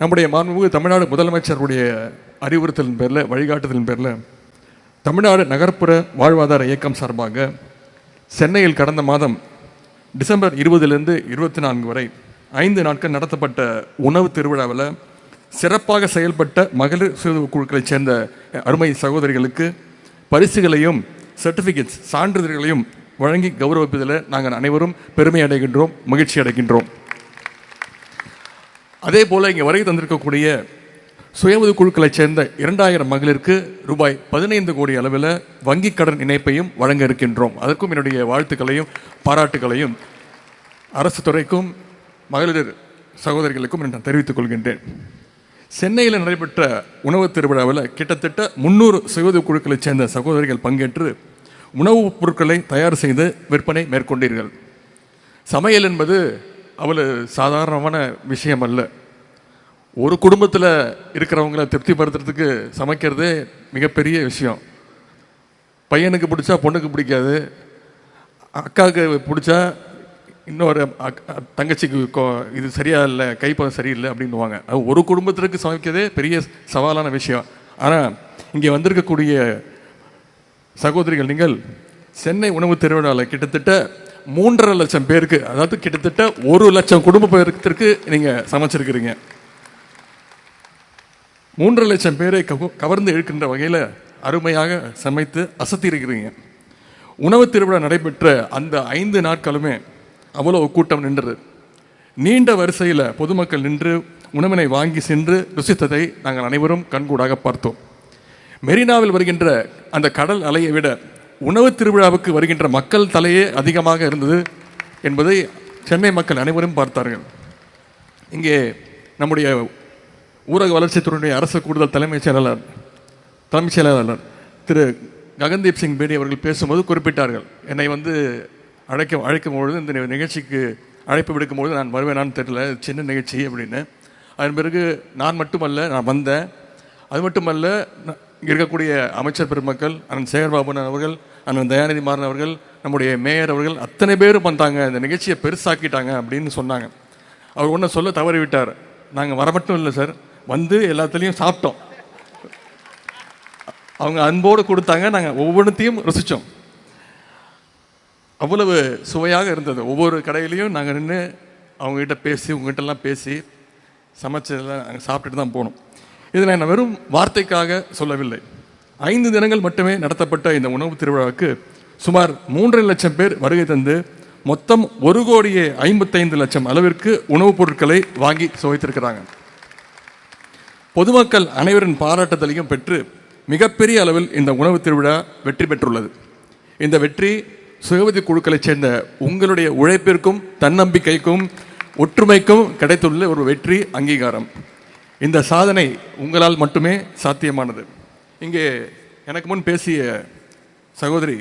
நம்முடைய மாண்புமிகு தமிழ்நாடு முதலமைச்சருடைய அறிவுறுத்தலின் பேரில், வழிகாட்டுதலின் பேரில் தமிழ்நாடு நகர்ப்புற வாழ்வாதார இயக்கம் சார்பாக சென்னையில் கடந்த மாதம் டிசம்பர் 20லிருந்து 24 வரை 5 நாட்கள் நடத்தப்பட்ட உணவு திருவிழாவில் சிறப்பாக செயல்பட்ட மகளிர் சுய குழுக்களைச் சேர்ந்த அருமை சகோதரிகளுக்கு பரிசுகளையும் சர்டிஃபிகேட்ஸ், சான்றிதழ்களையும் வழங்கி கௌரவிப்பதில் நாங்கள் அனைவரும் பெருமை அடைகின்றோம், மகிழ்ச்சி அடைகின்றோம். அதே போல் இங்கே வருகை தந்திருக்கக்கூடிய சுய உதவி குழுக்களைச் சேர்ந்த 2000 மகளிருக்கு ரூபாய் 15 கோடி அளவில் வங்கிக் கடன் இணைப்பையும் வழங்க இருக்கின்றோம். அதற்கும் என்னுடைய வாழ்த்துக்களையும் பாராட்டுகளையும் அரசு துறைக்கும் மகளிர் சகோதரிகளுக்கும் நான் தெரிவித்துக் கொள்கின்றேன். சென்னையில் நடைபெற்ற உணவு திருவிழாவில் கிட்டத்தட்ட 300 சுய உதவி குழுக்களைச் சேர்ந்த சகோதரிகள் பங்கேற்று உணவுப் பொருட்களை தயார் செய்து விற்பனை மேற்கொண்டீர்கள். சமையல் என்பது அவ்வளவு சாதாரணமான விஷயம் அல்ல. ஒரு குடும்பத்தில் இருக்கிறவங்கள திருப்திப்படுத்துறதுக்கு சமைக்கிறதே மிகப்பெரிய விஷயம். பையனுக்கு பிடிச்சா பொண்ணுக்கு பிடிக்காது, அக்காவுக்கு பிடிச்சா இன்னொரு தங்கச்சிக்கு இது சரியா இல்லை, கைப்பதம் சரியில்லை அப்படின்னுவாங்க. அது ஒரு குடும்பத்திற்கு சமைக்கிறதே பெரிய சவாலான விஷயம். ஆனால் இங்கே வந்திருக்கக்கூடிய சகோதரிகள், நீங்கள் சென்னை உணவு திருவிழாவில் கிட்டத்தட்ட 3.5 லட்சம் பேருக்கு, அதாவது கிட்டத்தட்ட 1 லட்சம் குடும்ப பேருக்கு நீங்கள் சமைச்சிருக்கிறீங்க. 3.5 லட்சம் பேரை கவர்ந்து இழுக்கின்ற வகையில் அருமையாக சமைத்து அசத்தியிருக்கிறீங்க. உணவு திருவிழா நடைபெற்ற அந்த 5 நாட்களுமே அவ்வளோ கூட்டம் நின்றது. நீண்ட வரிசையில் பொதுமக்கள் நின்று உணவினை வாங்கி சென்று ருசித்ததை நாங்கள் அனைவரும் கண்கூடாக பார்த்தோம். மெரினாவில் வருகின்ற அந்த கடல் அலையை விட உணவு திருவிழாவுக்கு வருகின்ற மக்கள் தலையே அதிகமாக இருந்தது என்பதை சென்னை மக்கள் அனைவரும் பார்த்தார்கள். இங்கே நம்முடைய ஊரக வளர்ச்சித்துறையுடைய அரசு கூடுதல் தலைமைச் செயலாளர் திரு ககன்தீப் சிங் பேடி அவர்கள் பேசும்போது குறிப்பிட்டார்கள், என்னை அழைக்கும் பொழுது, இந்த நிகழ்ச்சிக்கு அழைப்பு விடுக்கும்பொழுது நான் வருவேனான்னு தெரியல, சின்ன நிகழ்ச்சி அப்படின்னு. அதன் பிறகு நான் மட்டுமல்ல, நான் வந்தேன். அது மட்டுமல்ல, இருக்கக்கூடிய அமைச்சர் பெருமக்கள், அண்ணன் சேகர்பாபு அவர்கள், அண்ணன் தயாநிதி மாறன் அவர்கள், நம்முடைய மேயர் அவர்கள், அத்தனை பேரும் வந்தாங்க, இந்த நிகழ்ச்சியை பெருசாக்கிட்டாங்க அப்படின்னு சொன்னாங்க. அவர் ஒன்றும் சொல்ல தவறிவிட்டார். நாங்கள் வர மட்டும் இல்லை சார், வந்து எல்லாத்துலேயும் சாப்பிட்டோம். அவங்க அன்போடு கொடுத்தாங்க, நாங்கள் ஒவ்வொன்றுத்தையும் ருசித்தோம். அவ்வளவு சுவையாக இருந்தது. ஒவ்வொரு கடையிலையும் நாங்கள் நின்று அவங்ககிட்ட பேசி, உங்ககிட்டலாம் பேசி சமைச்சதெல்லாம் நாங்கள் சாப்பிட்டுட்டு தான் போனோம். இதில் நான் வெறும் வார்த்தைக்காக சொல்லவில்லை. 5 தினங்கள் மட்டுமே நடத்தப்பட்ட இந்த உணவு திருவிழாவுக்கு சுமார் 3.5 லட்சம் பேர் வருகை தந்து மொத்தம் 1,55,00,000 அளவிற்கு உணவுப் பொருட்களை வாங்கி சுவைத்திருக்கிறாங்க. பொதுமக்கள் அனைவரின் பாராட்டுதலையும் பெற்று மிகப்பெரிய அளவில் இந்த உணவு திருவிழா வெற்றி பெற்றுள்ளது. இந்த வெற்றி சுயஉதவி குழுக்களைச் சேர்ந்த உங்களுடைய உழைப்பிற்கும் தன்னம்பிக்கைக்கும் ஒற்றுமைக்கும் கிடைத்துள்ள ஒரு வெற்றி அங்கீகாரம். இந்த சாதனை உங்களால் மட்டுமே சாத்தியமானது. இங்கே எனக்கு முன் பேசிய சகோதரி,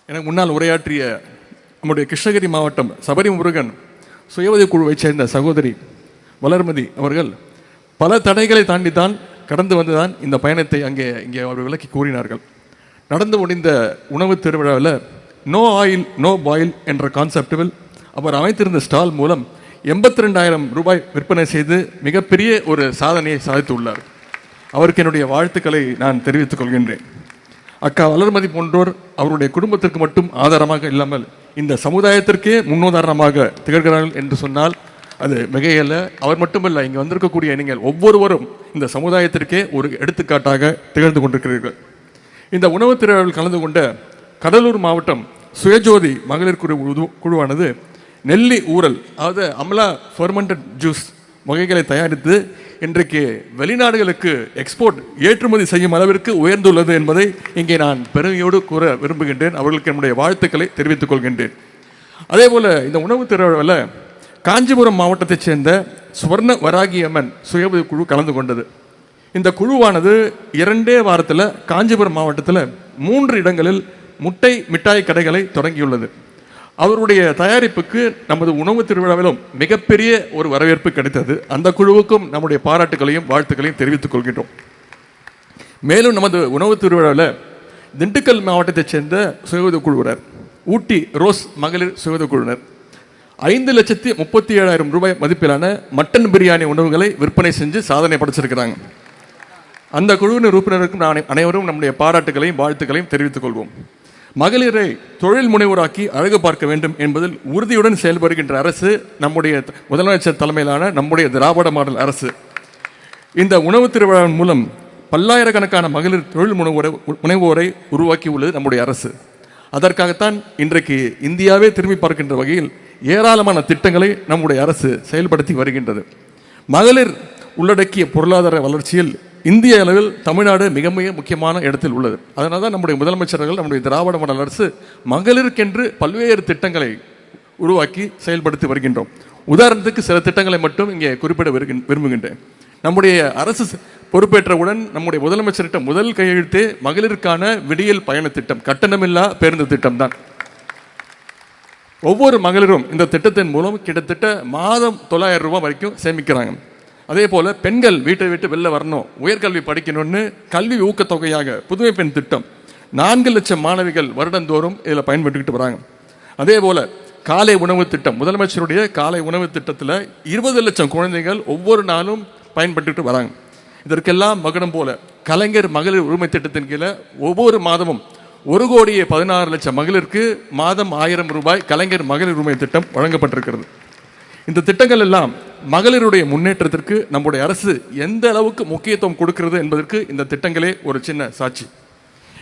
எனக்கு முன்னால் உரையாற்றிய நம்முடைய கிருஷ்ணகிரி மாவட்டம் சபரி முருகன் சுய உதவி குழுவைச் சேர்ந்த சகோதரி வளர்மதி அவர்கள் பல தடைகளை தாண்டித்தான் கடந்து வந்துதான் இந்த பயணத்தை இங்கே அவர் விளக்கி கூறினார்கள். நடந்து முடிந்த உணவு திருவிழாவில் நோ ஆயில் நோ பாயில் என்ற கான்செப்டில் அவர் அமைத்திருந்த ஸ்டால் மூலம் 82,000 ரூபாய் விற்பனை செய்து மிகப்பெரிய ஒரு சாதனையை சாதித்துள்ளார். அவருக்கு என்னுடைய வாழ்த்துக்களை நான் தெரிவித்துக் கொள்கின்றேன். அக்கா வளர்மதி போன்றோர் அவருடைய குடும்பத்திற்கு மட்டும் ஆதாரமாக இல்லாமல் இந்த சமுதாயத்திற்கே முன்னுதாரணமாக திகழ்கிறார்கள் என்று சொன்னால் அது மிகையல்ல. அவர் மட்டுமல்ல, இங்கே வந்திருக்கக்கூடிய நீங்கள் ஒவ்வொருவரும் இந்த சமுதாயத்திற்கே ஒரு எடுத்துக்காட்டாக திகழ்ந்து கொண்டிருக்கிறீர்கள். இந்த உணவு திருவிழாவில் கலந்து கொண்ட கடலூர் மாவட்டம் சுயஜோதி மகளிர் குழுவானது நெல்லி ஊரல், அதாவது அமலா ஃபெர்மெண்டட் ஜூஸ் வகைகளை தயாரித்து இன்றைக்கு வெளிநாடுகளுக்கு எக்ஸ்போர்ட் ஏற்றுமதி செய்யும் அளவிற்கு உயர்ந்துள்ளது என்பதை இங்கே நான் பெருமையோடு கூற விரும்புகின்றேன். அவர்களுக்கு என்னுடைய வாழ்த்துக்களை தெரிவித்துக் கொள்கின்றேன். அதே போல் இந்த உணவு திருவிழாவில் காஞ்சிபுரம் மாவட்டத்தைச் சேர்ந்த சுவர்ண வராகி அம்மன் சுய உதவி குழு கலந்து கொண்டது. இந்த குழுவானது 2 வாரத்தில் காஞ்சிபுரம் மாவட்டத்தில் 3 இடங்களில் முட்டை மிட்டாய் கடைகளை தொடங்கியுள்ளது. அவருடைய தயாரிப்புக்கு நமது உணவு திருவிழாவிலும் மிகப்பெரிய ஒரு வரவேற்பு கிடைத்தது. அந்த குழுவுக்கும் நம்முடைய பாராட்டுகளையும் வாழ்த்துக்களையும் தெரிவித்துக் கொள்கின்றோம். மேலும் நமது உணவு திருவிழாவில் திண்டுக்கல் மாவட்டத்தைச் சேர்ந்த சுய உதவி குழுவினர், ஊட்டி ரோஸ் மகளிர் சுய உதவி குழுவினர், 5,37,000 ரூபாய் மதிப்பிலான மட்டன் பிரியாணி உணவுகளை விற்பனை செஞ்சு சாதனை படைச்சிருக்கிறாங்க. அந்த குழுவின் உறுப்பினருக்கும் அனைவரும் நம்முடைய பாராட்டுகளையும் வாழ்த்துக்களையும் தெரிவித்துக் கொள்வோம். மகளிரை தொழில் முனைவோராக்கி அழகு பார்க்க வேண்டும் என்பதில் உறுதியுடன் செயல்படுகின்ற அரசு நம்முடைய முதலமைச்சர் தலைமையிலான நம்முடைய திராவிட மாடல் அரசு. இந்த உணவு திருவிழாவின் மூலம் பல்லாயிரக்கணக்கான மகளிர் தொழில் முனைவோரை உருவாக்கி உள்ளது நம்முடைய அரசு. அதற்காகத்தான் இன்றைக்கு இந்தியாவே திரும்பி பார்க்கின்ற வகையில் ஏராளமான திட்டங்களை நம்முடைய அரசு செயல்படுத்தி வருகின்றது. மகளிர் உள்ளடக்கிய பொருளாதார வளர்ச்சியில் இந்திய அளவில் தமிழ்நாடு மிக மிக முக்கியமான இடத்தில் உள்ளது. அதனால தான் நம்முடைய முதலமைச்சர்கள் நம்முடைய திராவிட மாடல் அரசு மகளிருக்கென்று பல்வேறு திட்டங்களை உருவாக்கி செயல்படுத்தி வருகின்றோம். உதாரணத்துக்கு சில திட்டங்களை மட்டும் இங்கே குறிப்பிட விரும்புகின்றேன். நம்முடைய அரசு பொறுப்பேற்றவுடன் நம்முடைய முதலமைச்சர்கிட்ட முதல் கையெழுத்தே மகளிருக்கான விடியல் பயண திட்டம், கட்டணமில்லா பேருந்து திட்டம் தான். ஒவ்வொரு மகளிரும் இந்த திட்டத்தின் மூலம் கிட்டத்தட்ட மாதம் 900 ரூபாய் வரைக்கும் சேமிக்கிறாங்க. அதே போல பெண்கள் வீட்டை விட்டு வெளில வரணும், உயர்கல்வி படிக்கணும்னு கல்வி ஊக்கத்தொகையாக புதுமை பெண் திட்டம் 4 லட்சம் மாணவிகள் வருடந்தோறும் இதில் பயன்பட்டுக்கிட்டு வராங்க. அதே போல காலை உணவு திட்டம், முதலமைச்சருடைய காலை உணவு திட்டத்தில் 20 லட்சம் குழந்தைகள் ஒவ்வொரு நாளும் பயன்பட்டுட்டு வராங்க. இதற்கெல்லாம் மகுடம் போல கலைஞர் மகளிர் உரிமை திட்டத்தின் கீழே ஒவ்வொரு மாதமும் 1,16,00,000 மகளிருக்கு மாதம் 1000 ரூபாய் கலைஞர் மகளிர் உரிமை திட்டம் வழங்கப்பட்டிருக்கிறது. இந்த திட்டங்கள் எல்லாம் மகளிருடைய முன்னேற்றத்திற்கு நம்முடைய அரசு எந்த அளவுக்கு முக்கியத்துவம் கொடுக்கிறது என்பதற்கு இந்த திட்டங்களே ஒரு சின்ன சாட்சி.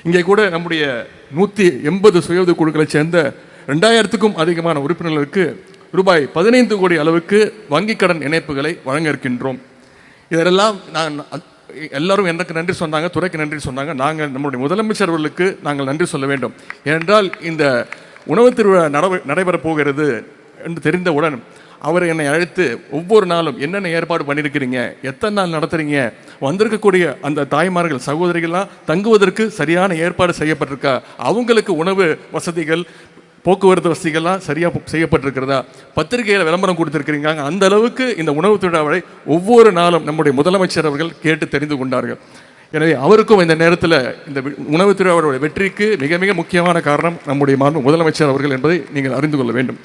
இங்கே கூட நம்முடைய 180 சுய உதவி குழுக்களை சேர்ந்த 2000க்கும் அதிகமான உறுப்பினர்களுக்கு ரூபாய் 15 கோடி அளவுக்கு வங்கிக் கடன் இணைப்புகளை வழங்க இருக்கின்றோம். இதெல்லாம் நான் எல்லாரும் எனக்கு நன்றி சொன்னாங்க, துறைக்கு நன்றி சொன்னாங்க. நாங்கள் நம்முடைய முதலமைச்சர் அவர்களுக்கு நாங்கள் நன்றி சொல்ல வேண்டும். ஏனென்றால் இந்த உணவு திருவிழா நடைபெறப் போகிறது என்று தெரிந்தவுடன் அவர் என்னை அழைத்து ஒவ்வொரு நாளும் என்னென்ன ஏற்பாடு பண்ணியிருக்கிறீங்க, எத்தனை நாள் நடத்துறீங்க, வந்திருக்கக்கூடிய அந்த தாய்மார்கள் சகோதரிகள்லாம் தங்குவதற்கு சரியான ஏற்பாடு செய்யப்பட்டிருக்கா, அவங்களுக்கு உணவு வசதிகள் போக்குவரத்து வசதிகள்லாம் சரியாக செய்யப்பட்டிருக்கிறதா, பத்திரிகையில் விளம்பரம் கொடுத்துருக்கிறீங்க. அந்த அளவுக்கு இந்த உணவு திருவிழாவை ஒவ்வொரு நாளும் நம்முடைய முதலமைச்சர் அவர்கள் கேட்டு தெரிந்து கொண்டார்கள். எனவே அவருக்கும் இந்த நேரத்தில் இந்த உணவு திருவிழாவுடைய வெற்றிக்கு மிக மிக முக்கியமான காரணம் நம்முடைய முதலமைச்சர் அவர்கள் என்பதை நீங்கள் அறிந்து கொள்ள வேண்டும்.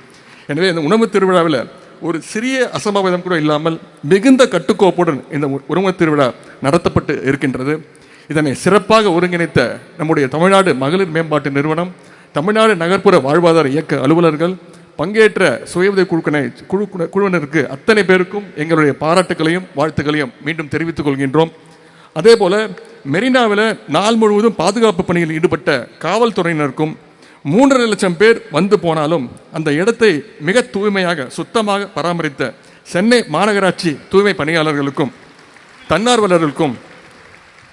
எனவே இந்த உணவு திருவிழாவில் ஒரு சிறிய அசம்பாவிதம் கூட இல்லாமல் மிகுந்த கட்டுக்கோப்புடன் இந்த உணவு திருவிழா நடத்தப்பட்டு இருக்கின்றது. இதனை சிறப்பாக ஒருங்கிணைத்த நம்முடைய தமிழ்நாடு மகளிர் மேம்பாட்டு நிறுவனம், தமிழ்நாடு நகர்ப்புற வாழ்வாதார இயக்க அலுவலர்கள், பங்கேற்ற சுய உதவி குழுவினருக்கு அத்தனை பேருக்கும் எங்களுடைய பாராட்டுகளையும் வாழ்த்துக்களையும் மீண்டும் தெரிவித்துக் கொள்கின்றோம். அதே போல மெரினாவில் நாள் முழுவதும் பாதுகாப்பு பணியில் ஈடுபட்ட காவல்துறையினருக்கும் 3.5 லட்சம் பேர் வந்து போனாலும் அந்த இடத்தை மிக தூய்மையாக சுத்தமாக பராமரித்த சென்னை மாநகராட்சி தூய்மை பணியாளர்களுக்கும் தன்னார்வலர்களுக்கும்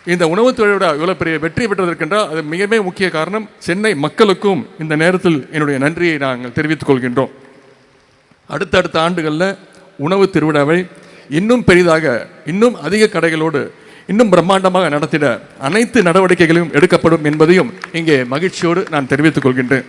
இந்த உணவு திருவிழா இவ்வளவு பெரிய வெற்றி பெற்றதற்கென்றால் அது மிக மிக முக்கிய காரணம் சென்னை மக்களுக்கும் இந்த நேரத்தில் என்னுடைய நன்றியை நாங்கள் தெரிவித்துக் கொள்கின்றோம். அடுத்தடுத்த ஆண்டுகளில் உணவு திருவிழாவை இன்னும் பெரிதாக, இன்னும் அதிக கடைகளோடு இன்னும் பிரம்மாண்டமாக நடத்திட அனைத்து நடவடிக்கைகளும் எடுக்கப்படும் என்பதையும் இங்கே மகிழ்ச்சியோடு நான் தெரிவித்துக் கொள்கின்றேன்.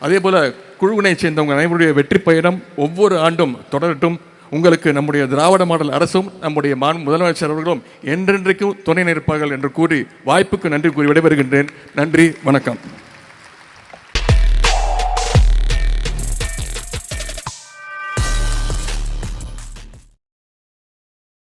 அதே போல குழுவினை சேர்ந்தவங்க அனைவருடைய வெற்றி பயணம் ஒவ்வொரு ஆண்டும் தொடரட்டும். உங்களுக்கு நம்முடைய திராவிட மாடல் அரசும் நம்முடைய முதலமைச்சர் அவர்களும் என்றென்றைக்கும் துணை நிற்பார்கள் என்று கூறி வாய்ப்புக்கு நன்றி கூறி விடைபெறுகின்றேன். நன்றி, வணக்கம்.